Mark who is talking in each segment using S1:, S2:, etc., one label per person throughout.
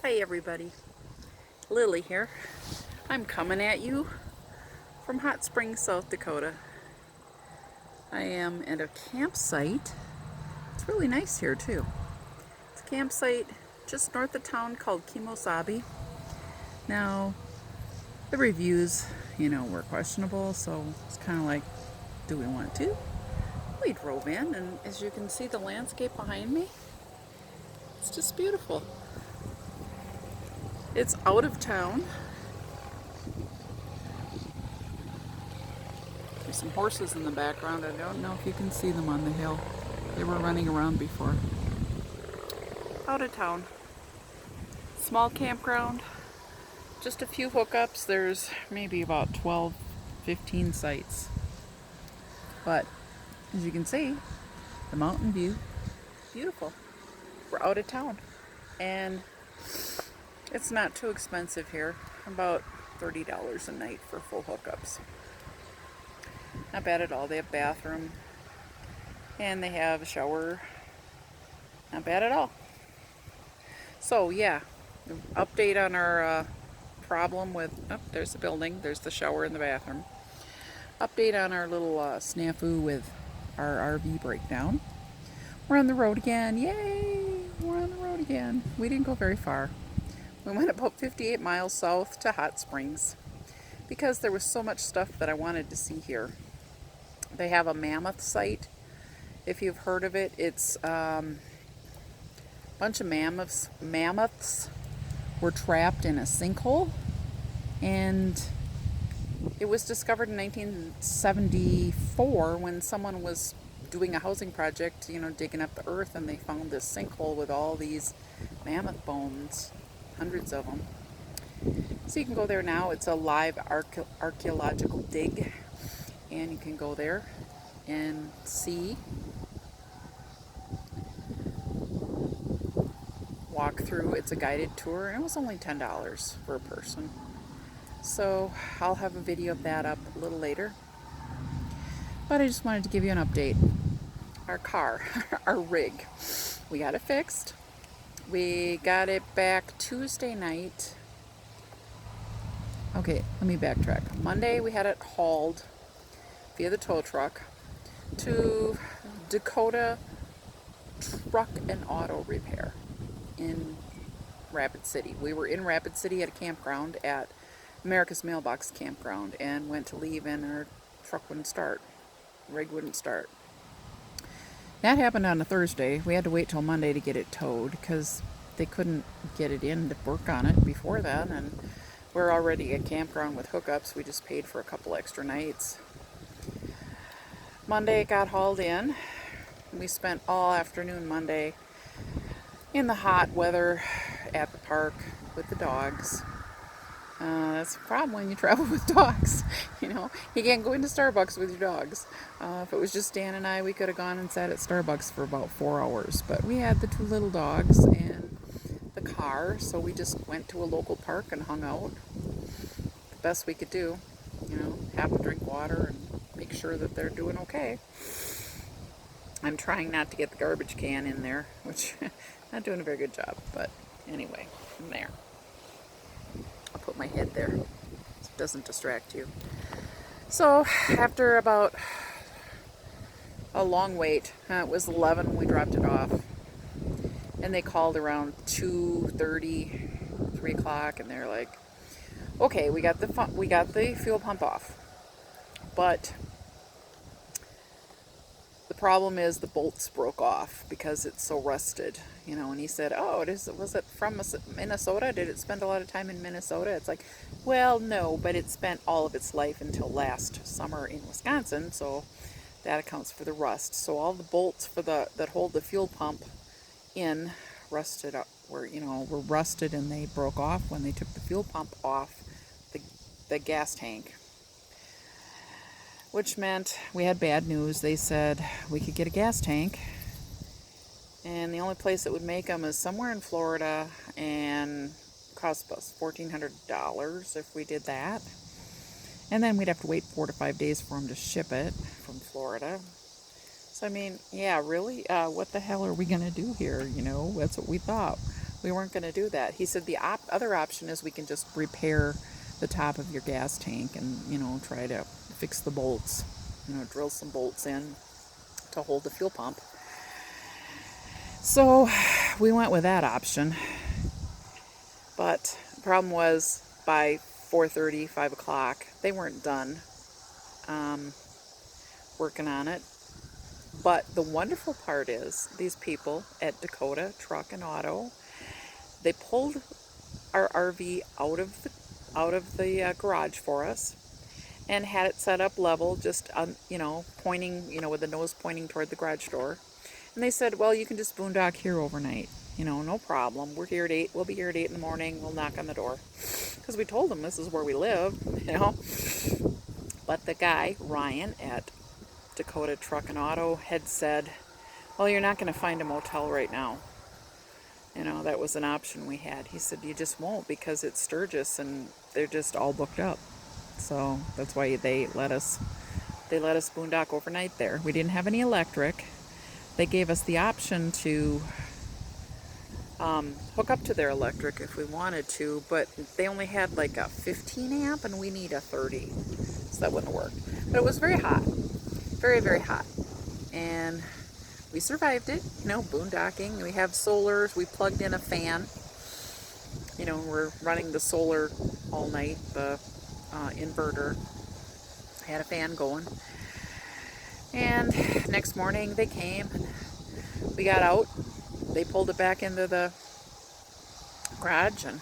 S1: Hi everybody, Lily here. I'm coming at you from Hot Springs, South Dakota. I am at a campsite. It's really nice here too. It's a campsite just north of town called Kemo Sabi. Now, the reviews, were questionable, so it's kind of like, do we want to? We drove in, and as you can see the landscape behind me, it's just beautiful. It's out of town. There's some horses in the background. I don't know if you can see them on the hill. They were running around before. Out of town. Small campground. Just a few hookups. There's maybe about 12, 15 sites. But as you can see, the mountain view, beautiful. We're out of town. And it's not too expensive here. About $30 a night for full hookups. Not bad at all. They have a bathroom and they have a shower. Not bad at all. So yeah, update on our problem with, there's the building, there's the shower and the bathroom. Update on our little snafu with our RV breakdown. We're on the road again. Yay! We're on the road again. We didn't go very far. We went about 58 miles south to Hot Springs because there was so much stuff that I wanted to see here. They have a mammoth site. If you've heard of it, it's a bunch of mammoths were trapped in a sinkhole, and it was discovered in 1974 when someone was doing a housing project, digging up the earth, and they found this sinkhole with all these mammoth bones, hundreds of them. So you can go there now. It's a live archaeological dig, and you can go there and see, walk through. It's a guided tour, and it was only $10 for a person. So I'll have a video of that up a little later. But I just wanted to give you an update. Our car, our rig, we got it fixed. We got it back Tuesday night. Okay, let me backtrack. Monday we had it hauled via the tow truck to Dakota Truck and Auto Repair in Rapid City. We were in Rapid City at a campground at America's Mailbox Campground and went to leave, and our truck wouldn't start. Rig wouldn't start. That happened on a Thursday. We had to wait till Monday to get it towed because they couldn't get it in to work on it before that, and we're already at campground with hookups. We just paid for a couple extra nights. Monday it got hauled in. We spent all afternoon Monday in the hot weather at the park with the dogs. That's a problem when you travel with dogs. You can't go into Starbucks with your dogs. If it was just Dan and I, we could have gone and sat at Starbucks for about 4 hours. But we had the two little dogs and the car, so we just went to a local park and hung out. The best we could do. Have them drink water and make sure that they're doing okay. I'm trying not to get the garbage can in there, which not doing a very good job. But anyway, I'm there. I'll put my head there so it doesn't distract you. So after about a long wait, it was 11 when we dropped it off, and they called around 2:30, 3 o'clock, and they're like, okay, we got the fuel pump off, but the problem is the bolts broke off because it's so rusted, and he said, was it from Minnesota? Did it spend a lot of time in Minnesota? It's like, well, no, but it spent all of its life until last summer in Wisconsin, so that accounts for the rust. So all the bolts that hold the fuel pump in rusted up, were rusted, and they broke off when they took the fuel pump off the gas tank. Which meant we had bad news. They said we could get a gas tank, and the only place that would make them is somewhere in Florida, and cost us $1,400 if we did that. And then we'd have to wait 4 to 5 days for them to ship it from Florida. So yeah, really, what the hell are we gonna do here? That's what we thought. we weren't going to do that. He said the other option is we can just repair the top of your gas tank and, you know, try to fix the bolts, you know, drill some bolts in to hold the fuel pump. So we went with that option. But the problem was by 4:30, 5 o'clock, they weren't done working on it. But the wonderful part is these people at Dakota Truck and Auto, they pulled our RV out of the garage for us and had it set up level, just you know, pointing, you know, with the nose pointing toward the garage door. And they said, well, you can just boondock here overnight. You know, no problem. We're here at 8. We'll be here at 8 in the morning. We'll knock on the door. Because we told them this is where we live, you know. But the guy, Ryan, at Dakota Truck and Auto, had said, well, you're not going to find a motel right now. You know, that was an option we had. He said, you just won't, because it's Sturgis and they're just all booked up. So that's why they let us boondock overnight there. We didn't have any electric. They gave us the option to hook up to their electric if we wanted to, but they only had like a 15 amp and we need a 30, so that wouldn't work. But it was very hot, very, very hot, and we survived it, you know, boondocking. We have solar. We plugged in a fan, you know, we're running the solar all night. The inverter had a fan going, and next morning they came and we got out. They pulled it back into the garage, and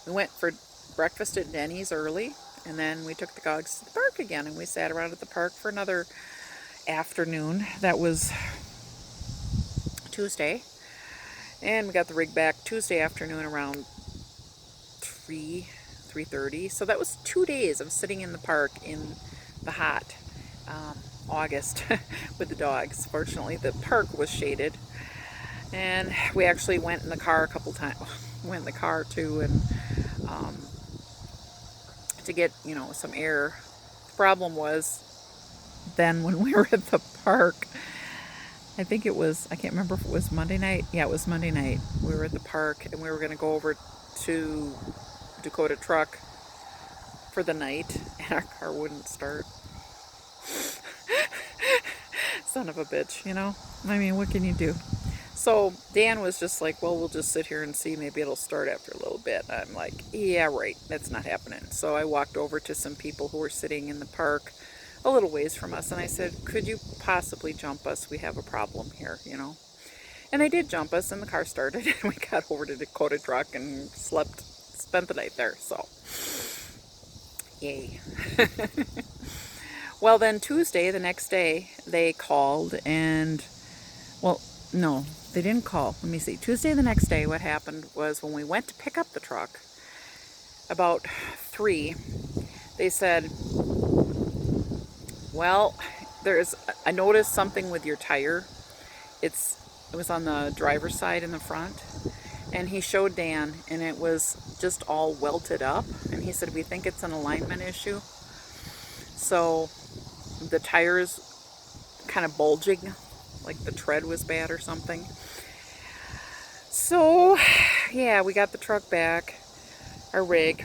S1: we went for breakfast at Denny's early, and then we took the dogs to the park again, and we sat around at the park for another afternoon. That was Tuesday, and we got the rig back Tuesday afternoon around 3:30. So that was 2 days of sitting in the park in the hot August with the dogs. Fortunately, the park was shaded. And we actually went in the car a couple times. Went in the car too, and to get, you know, some air. The problem was then when we were at the park, I think it was, I can't remember if it was Monday night. Yeah, it was Monday night. We were at the park and we were going to go over to Dakota Truck for the night, and our car wouldn't start. Son of a bitch, you know? I mean, what can you do? So Dan was just like, well, we'll just sit here and see. Maybe it'll start after a little bit. And I'm like, yeah, right. That's not happening. So I walked over to some people who were sitting in the park a little ways from us. And I said, could you possibly jump us? We have a problem here, you know. And they did jump us, and the car started. And we got over to Dakota Truck and spent the night there. So, yay. Well, then Tuesday, the next day, they called and, well, no, they didn't call. Let me see. Tuesday, the next day, what happened was when we went to pick up the truck, about 3, they said, well, I noticed something with your tire. It was on the driver's side in the front. And he showed Dan, and it was just all welted up. And he said, we think it's an alignment issue. So the tire's kind of bulging, like the tread was bad or something. So, yeah, we got the truck back, our rig.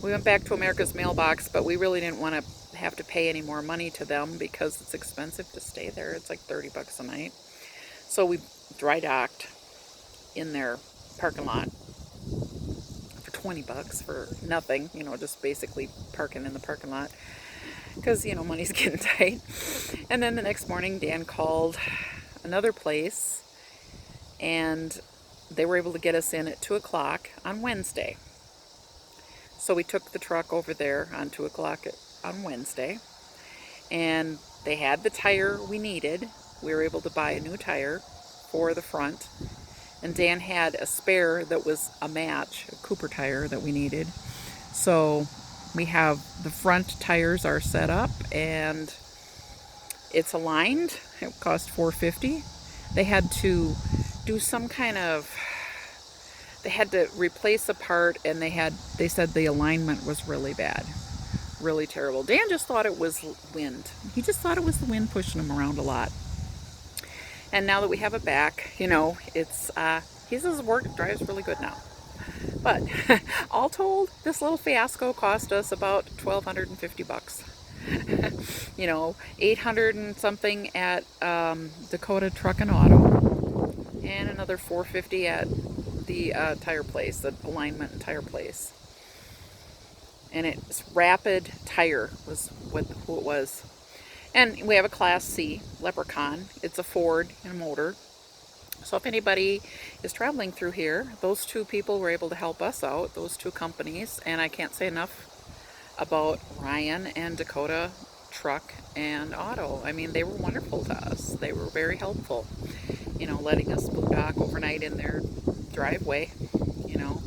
S1: We went back to America's Mailbox, but we really didn't want to have to pay any more money to them because it's expensive to stay there. It's like $30 a night. So we dry docked in their parking lot for $20 for nothing, you know, just basically parking in the parking lot because, you know, money's getting tight. And then the next morning, Dan called another place, and they were able to get us in at 2 o'clock on Wednesday. So we took the truck over there on 2 o'clock on Wednesday, and they had the tire we needed. We were able to buy a new tire for the front, and Dan had a spare that was a match, a Cooper tire that we needed. So we have the front tires are set up and it's aligned. It cost $450. They had to do some kind of, they had to replace a part, and they said the alignment was really bad, really terrible. Dan just thought it was wind. He just thought it was the wind pushing him around a lot. And now that we have it back, you know, it's He says work drives really good now. But all told, this little fiasco cost us about $1,250. You know, 800 and something at Dakota Truck and Auto, and another 450 at the tire place, the alignment and tire place. And it's Rapid Tire was who it was. And we have a Class C Leprechaun. It's a Ford and a motor. So if anybody is traveling through here, those two people were able to help us out, those two companies. And I can't say enough about Ryan and Dakota Truck and Auto. I mean, they were wonderful to us. They were very helpful, you know, letting us boondock overnight in their driveway, you know,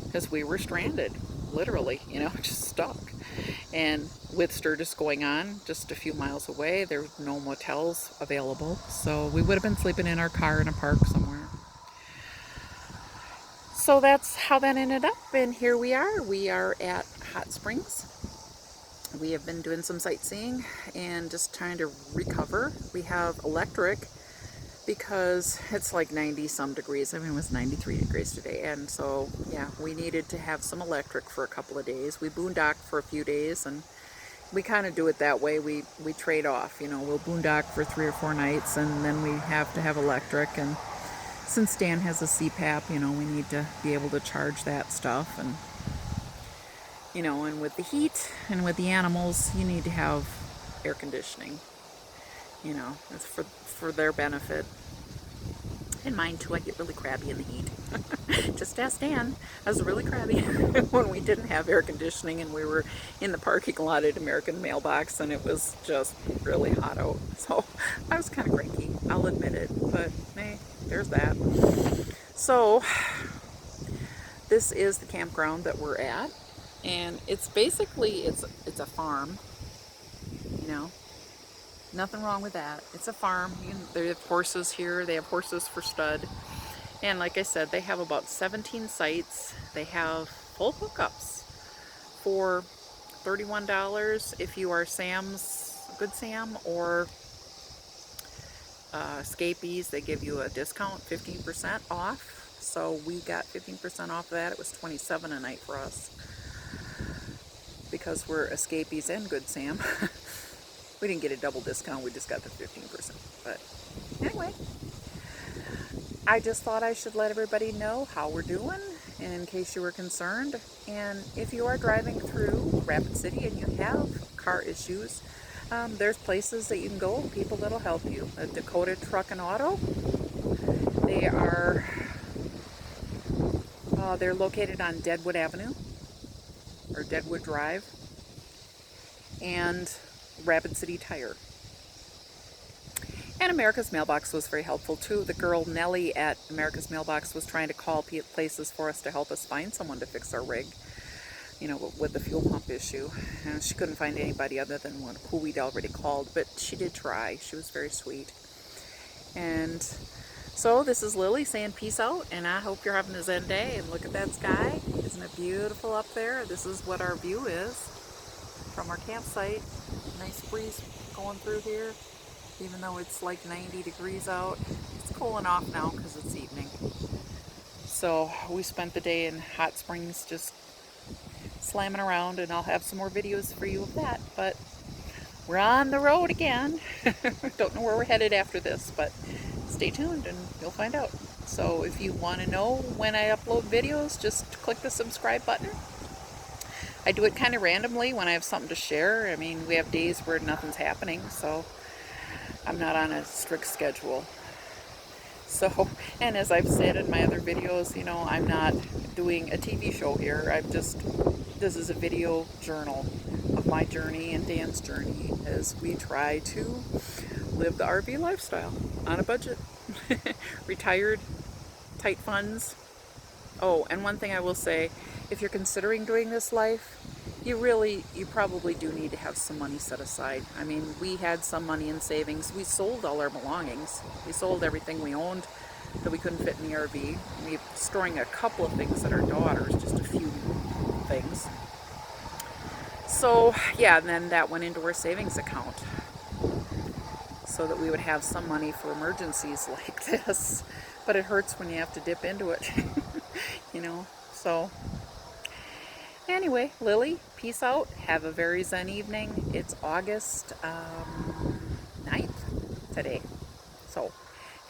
S1: because we were stranded, literally, you know, just stuck. And with Sturgis going on just a few miles away, there were no motels available, so we would have been sleeping in our car in a park somewhere. So that's how that ended up, and here we are. We are at Hot Springs. We have been doing some sightseeing and just trying to recover. We have electric because it's like 90 some degrees. I mean, it was 93 degrees today, and so yeah, we needed to have some electric for a couple of days. We boondocked for a few days, and we kind of do it that way. We trade off, you know, we'll boondock for 3 or 4 nights, and then we have to have electric. And since Dan has a CPAP, you know, we need to be able to charge that stuff. And you know, and with the heat and with the animals, you need to have air conditioning, you know, it's for their benefit. And mine too. I get really crabby in the heat. Just ask Dan. I was really crabby when we didn't have air conditioning and we were in the parking lot at American Mailbox, and it was just really hot out. So I was kind of cranky, I'll admit it, but hey, there's that. So this is the campground that we're at, and it's basically it's a farm, you know. Nothing wrong with that. It's a farm. They have horses here. They have horses for stud. And like I said, they have about 17 sites. They have full hookups for $31 if you are Sam's, Good Sam, or Scapies. They give you a discount, 15% off. So we got 15% off of that. It was $27 a night for us because we're Escapies and Good Sam. We didn't get a double discount, we just got the 15%. But anyway, I just thought I should let everybody know how we're doing, in case you were concerned. And if you are driving through Rapid City and you have car issues, there's places that you can go, people that'll help you. Dakota Truck and Auto, they're located on Deadwood Avenue, or Deadwood Drive, and Rapid City Tire. And America's Mailbox was very helpful too. The girl Nellie at America's Mailbox was trying to call places for us to help us find someone to fix our rig, you know, with the fuel pump issue. And she couldn't find anybody other than who we'd already called, but she did try. She was very sweet. And so this is Lily saying peace out, and I hope you're having a zen day. And look at that sky. Isn't it beautiful up there? This is what our view is from our campsite. Nice breeze going through here, even though it's like 90 degrees out. It's cooling off now because it's evening. So we spent the day in Hot Springs just slamming around, and I'll have some more videos for you of that. But we're on the road again. Don't know where we're headed after this, but stay tuned and you'll find out. So if you want to know when I upload videos, just click the subscribe button. I do it kind of randomly when I have something to share. I mean, we have days where nothing's happening, so I'm not on a strict schedule. So, and as I've said in my other videos, you know, I'm not doing a TV show here. This is a video journal of my journey and Dan's journey as we try to live the RV lifestyle on a budget. Retired, tight funds. Oh, and one thing I will say, if you're considering doing this life, you probably do need to have some money set aside. I mean, we had some money in savings. We sold all our belongings. We sold everything we owned that we couldn't fit in the RV. We're storing a couple of things at our daughter's, just a few things. So, yeah, and then that went into our savings account. so that we would have some money for emergencies like this. But it hurts when you have to dip into it, you know. So anyway, Lily, peace out. Have a very zen evening. It's August 9th today. So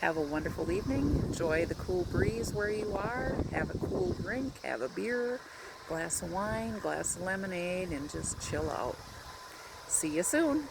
S1: have a wonderful evening. Enjoy the cool breeze where you are. Have a cool drink, have a beer, glass of wine, glass of lemonade, and just chill out. See you soon.